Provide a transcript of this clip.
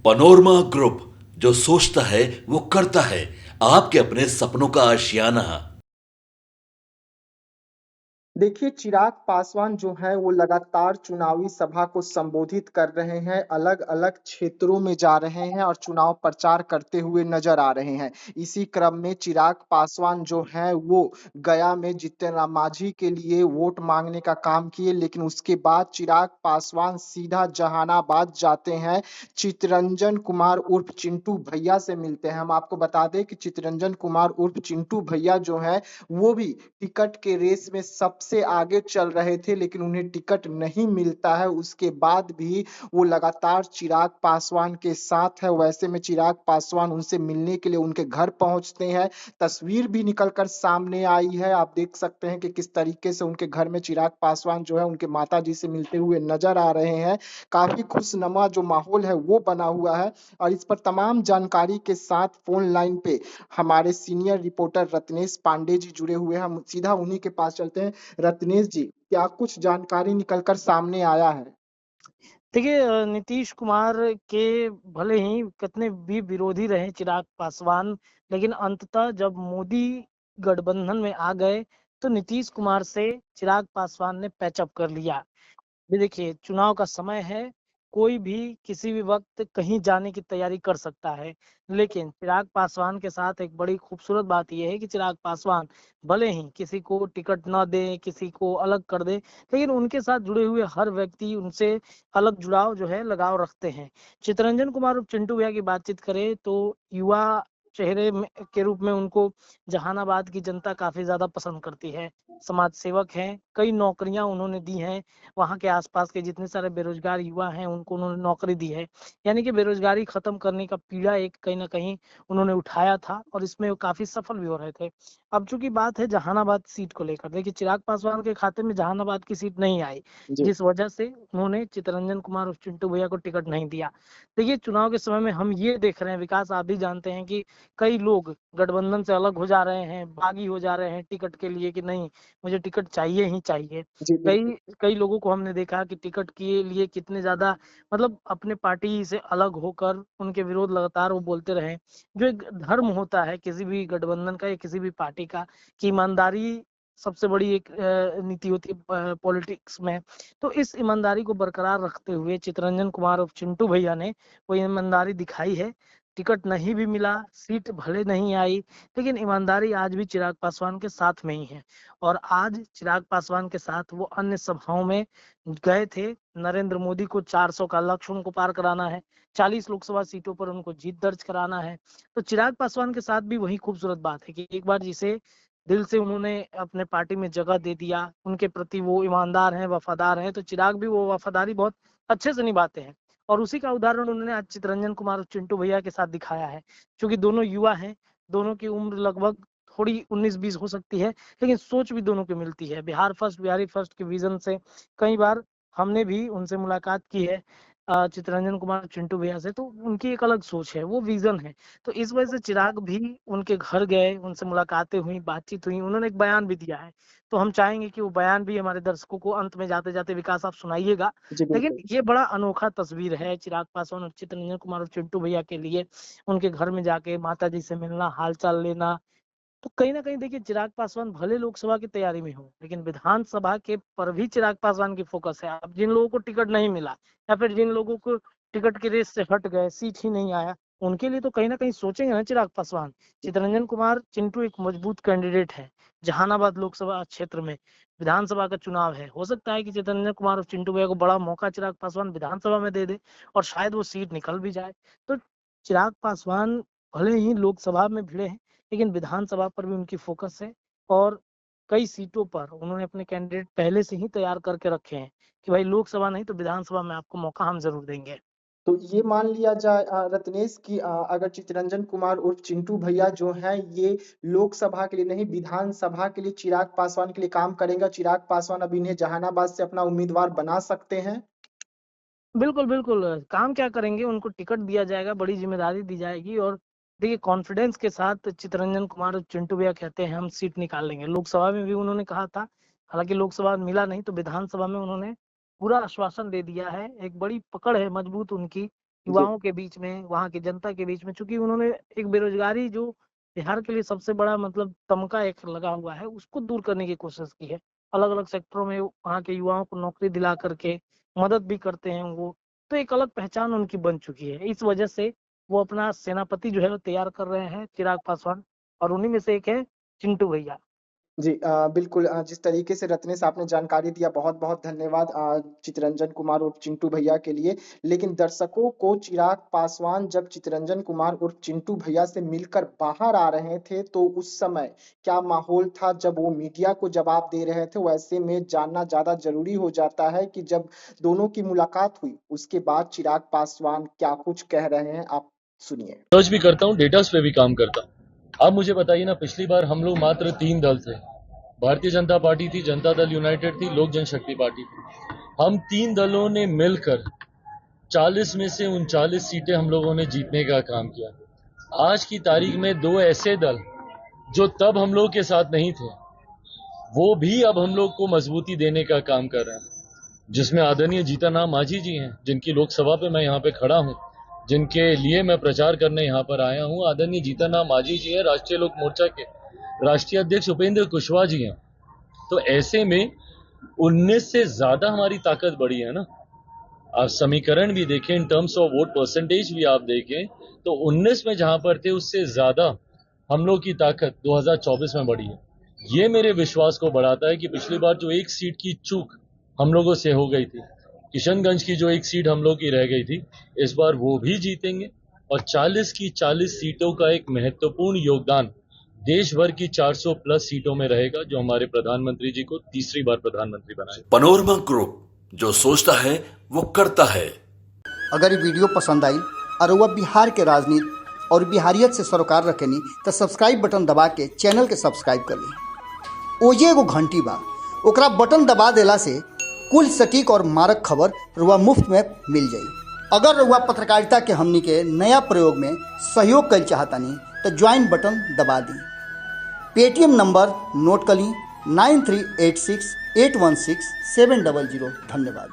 Panorama group, जो सोचता है वो करता है। आपके अपने सपनों का आशियाना। देखिए, चिराग पासवान जो है वो लगातार चुनावी सभा को संबोधित कर रहे हैं, अलग-अलग क्षेत्रों में जा रहे हैं और चुनाव प्रचार करते हुए नजर आ रहे हैं। इसी क्रम में चिराग पासवान जो हैं वो गया में जीतन राम मांझी के लिए वोट मांगने का काम किए, लेकिन उसके बाद चिराग पासवान सीधा जहानाबाद जाते हैं, चितरंजन कुमार उर्फ चिंटू भैया से मिलते हैं। हम आपको बता दें कि चितरंजन कुमार उर्फ चिंटू भैया जो हैं वो भी टिकट के रेस में सबसे आगे चल रहे थे, लेकिन उन्हें टिकट नहीं मिलता है। उसके बाद भी वो लगातार चिराग पासवान के साथ है। वैसे में चिराग पासवान उनसे मिलने के लिए उनके घर पहुंचते हैं। तस्वीर भी निकलकर सामने आई है। आप देख सकते हैं कि किस तरीके से उनके घर में चिराग पासवान जो है उनके माताजी से मिलते हुए नजर आ रहे हैं। काफी खुशनुमा जो माहौल है वो बना हुआ है और इस पर तमाम जानकारी के साथ फोन लाइन पे हमारे सीनियर रिपोर्टर रत्नेश पांडे जी जुड़े हुए हैं। हम सीधा उन्हीं के पास चलते हैं। रत्नेश जी, क्या कुछ जानकारी निकलकर सामने आया है? देखिए नीतीश कुमार के भले ही कितने भी विरोधी रहे चिराग पासवान, लेकिन अंततः जब मोदी गठबंधन में आ गए, तो नीतीश कुमार से चिराग पासवान ने पैचअप कर लिया। ये देखिए चुनाव का समय है, कोई भी किसी भी वक्त कहीं जाने की तैयारी कर सकता है, लेकिन चिराग पासवान के साथ एक बड़ी खूबसूरत बात यह है कि चिराग पासवान भले ही किसी को टिकट ना दे, किसी को अलग कर दे, लेकिन उनके साथ जुड़े हुए हर व्यक्ति उनसे अलग जुड़ाव जो है लगाव रखते हैं। चितरंजन कुमार और चिंटू भैया की बातचीत करें तो युवा चेहरे में के रूप में उनको जहानाबाद की जनता काफी ज्यादा पसंद करती है। समाज सेवक हैं, कई नौकरियां उन्होंने दी हैं, वहाँ के आसपास के जितने सारे बेरोजगार युवा हैं उनको उन्होंने नौकरी दी है। यानी कि बेरोजगारी खत्म करने का पीड़ा एक कहीं न कहीं उन्होंने उठाया था और इसमें वो काफ़ी सफल भी हो रहे थे। अब चूँकि बात है जहानाबाद सीट को लेकर, देखिए चिराग पासवान के खाते में जहानाबाद की सीट नहीं आई, जी। जिस वजह से उन्होंने चितरंजन कुमार और चिंटू भैया को टिकट नहीं दिया। देखिए चुनाव के समय में हम ये देख रहे हैं, विकास आप भी जानते हैं कि कई लोग गठबंधन से अलग हो जा रहे हैं, बागी हो जा रहे हैं टिकट के लिए कि नहीं, मुझे टिकट चाहिए ही चाहिए। जी, बिल्कुल। कई कई लोगों को हमने देखा कि टिकट के लिए कितने ज़्यादा मतलब अपने पार्टी से अलग होकर उनके विरोध लगातार वो बोलते रहे। जो एक धर्म होता है किसी भी गठबंधन का या किसी भी पार्टी का कि ईमानदारी सबसे बड़ी एक नीति होती है पॉलिटिक्स में। तो इस ईमानदारी को बरकरार रखते हुए चितरंजन कुमार और चिंटू भैया ने वो ईमानदारी दिखाई है। टिकट नहीं भी मिला, सीट भले नहीं आई, लेकिन ईमानदारी आज भी चिराग पासवान के साथ में ही है। और आज चिराग पासवान के साथ वो अन्य सभाओं में गए थे। नरेंद्र मोदी को 400 का लक्ष्य उनको पार कराना है, 40 लोकसभा सीटों पर उनको जीत दर्ज कराना है। तो चिराग पासवान के साथ भी वही खूबसूरत बात है कि एक बार जिसे दिल से उन्होंने अपने पार्टी में जगह दे दिया, उनके प्रति वो ईमानदार हैं, वफादार हैं, तो चिराग भी वो वफादारी बहुत अच्छे से निभाते हैं। और उसी का उदाहरण उन्होंने आज चितरंजन कुमार और चिंटू भैया के साथ दिखाया है। क्योंकि दोनों युवा हैं, दोनों की उम्र लगभग थोड़ी 19-20 हो सकती है, लेकिन सोच भी दोनों की मिलती है। बिहार फर्स्ट, बिहारी फर्स्ट के विजन से कई बार हमने भी उनसे मुलाकात की है, चितरंजन कुमार चिंटू भैया से, तो उनकी एक अलग सोच है, वो विजन है। तो इस वजह से चिराग भी उनके घर गए, उनसे मुलाकातें हुई, बातचीत हुई, उन्होंने एक बयान भी दिया है। तो हम चाहेंगे कि वो बयान भी हमारे दर्शकों को अंत में जाते जाते विकास आप सुनाइएगा। जी, लेकिन बिल्कुल। ये बड़ा अनोखा तस्वीर है चिराग पासवान और चितरंजन कुमार और चिंटू भैया के लिए। उनके घर में जाके माता जी से मिलना, हाल चाल लेना, तो कहीं न कहीं देखिए चिराग पासवान भले लोकसभा की तैयारी में हो, लेकिन विधानसभा के पर भी चिराग पासवान की फ़ोकस है। अब जिन लोगों को टिकट नहीं मिला या फिर जिन लोगों को टिकट की रेस से हट गए, सीट ही नहीं आया, उनके लिए तो कहीं न कहीं सोचेंगे ना चिराग पासवान। चितरंजन कुमार चिंटू एक मजबूत कैंडिडेट है। जहानाबाद लोकसभा क्षेत्र में विधानसभा का चुनाव है। हो सकता है कि चितरंजन कुमार और चिंटू भैया को बड़ा मौका चिराग पासवान विधानसभा में दे दे और शायद वो सीट निकल भी जाए। तो चिराग पासवान भले ही लोकसभा में भिड़े हैं, लेकिन विधानसभा पर भी उनकी फोकस है और कई सीटों पर उन्होंने अपने कैंडिडेट पहले से ही तैयार करके रखे हैं कि भाई लोकसभा नहीं तो विधानसभा में आपको मौका हम ज़रूर देंगे। तो ये मान लिया जाए रत्नेश कि अगर चितरंजन कुमार उर्फ चिंटू भैया जो हैं ये लोकसभा के लिए नहीं विधानसभा के लिए चिराग पासवान के लिए काम करेंगे, चिराग पासवान अब इन्हें जहानाबाद से अपना उम्मीदवार बना सकते हैं? बिल्कुल, बिल्कुल। काम क्या करेंगे, उनको टिकट दिया जाएगा, बड़ी ज़िम्मेदारी दी जाएगी और देखिए कॉन्फिडेंस के साथ चितरंजन कुमार और चिंटू भैया कहते हैं हम सीट निकाल लेंगे। लोकसभा में भी उन्होंने कहा था, हालाँकि लोकसभा में मिला नहीं तो विधानसभा में उन्होंने पूरा आश्वासन दे दिया है। एक बड़ी पकड़ है मजबूत उनकी युवाओं के बीच में, वहाँ की जनता के बीच में, चूंकि उन्होंने एक बेरोजगारी जो बिहार के लिए सबसे बड़ा मतलब तमगा एक लगा हुआ है, उसको दूर करने की कोशिश की है। अलग अलग सेक्टरों में वहाँ के युवाओं को नौकरी दिला करके मदद भी करते हैं वो। तो एक अलग पहचान उनकी बन चुकी है। इस वजह से वो अपना सेनापति जो है वो तैयार कर रहे हैं, चिराग पासवान, और उन्हीं में से एक है चिंटू भैया। जी बिल्कुल, जिस तरीके से रत्नेश आपने जानकारी दिया, बहुत-बहुत धन्यवाद चितरंजन कुमार उर्फ चिंटू भैया के लिए। लेकिन दर्शकों को चिराग पासवान जब चितरंजन कुमार उर्फ चिंटू भैया से मिलकर बाहर आ रहे थे, तो उस समय क्या माहौल था जब वो मीडिया को जवाब दे रहे थे? वैसे में जानना ज़्यादा ज़रूरी हो जाता है कि जब दोनों की मुलाकात हुई, उसके बाद चिराग पासवान क्या कुछ कह रहे हैं, आप सुनिए। सर्च भी करता हूँ, डेटास पे भी काम करता हूँ। आप मुझे बताइए ना, पिछली बार हम लोग मात्र 3 दल थे। भारतीय जनता पार्टी थी, जनता दल यूनाइटेड थी, लोक जनशक्ति पार्टी थी। हम 3 दलों ने मिलकर 40 में से 39 सीटें हम लोगों ने जीतने का काम किया। आज की तारीख में 2 ऐसे दल जो तब हम लोग के साथ नहीं थे, वो भी अब हम लोग को मजबूती देने का काम कर रहे हैं, जिसमें आदरणीय जीतन राम मांझी जी हैं, जिनकी लोकसभा पे मैं यहाँ पे खड़ा हूँ, जिनके लिए मैं प्रचार करने यहाँ पर आया हूँ। आदरणीय जीतन राम मांझी जी हैं, राष्ट्रीय लोक मोर्चा के राष्ट्रीय अध्यक्ष उपेंद्र कुशवाहा जी हैं। तो ऐसे में 19 से ज्यादा हमारी ताकत बढ़ी है ना। आप समीकरण भी देखें, in terms of vote percentage भी आप देखें, तो 19 में जहां पर थे उससे ज्यादा हम लोग की ताकत 2024 में बढ़ी है। ये मेरे विश्वास को बढ़ाता है कि पिछली बार जो 1 सीट की चूक हम लोगों से हो गई थी, किशनगंज की जो 1 सीट हम लोग की रह गई थी, इस बार वो भी जीतेंगे और 40 की 40 सीटों का एक महत्वपूर्ण योगदान देश भर की 400 प्लस सीटों में रहेगा, जो हमारे प्रधानमंत्री जी को तीसरी बार प्रधानमंत्री बनाए। पनोरमा ग्रुप, जो सोचता है वो करता है। अगर ये वीडियो पसंद आई और वह बिहार के राजनीति और बिहारियत से सरोकार रखेनी तो सब्सक्राइब बटन दबा के चैनल के सब्सक्राइब कर ली। ओजे एगो घंटी बा, ओकरा बटन दबा देला से कुल सटीक और मारक खबर रुआ मुफ्त में मिल जाई। अगर रुआ पत्रकारिता के हमनी के नया प्रयोग में सहयोग कर चाहतानी तो ज्वाइन बटन दबा दी। पेटीएम नंबर नोट कर ली 9386816700। धन्यवाद।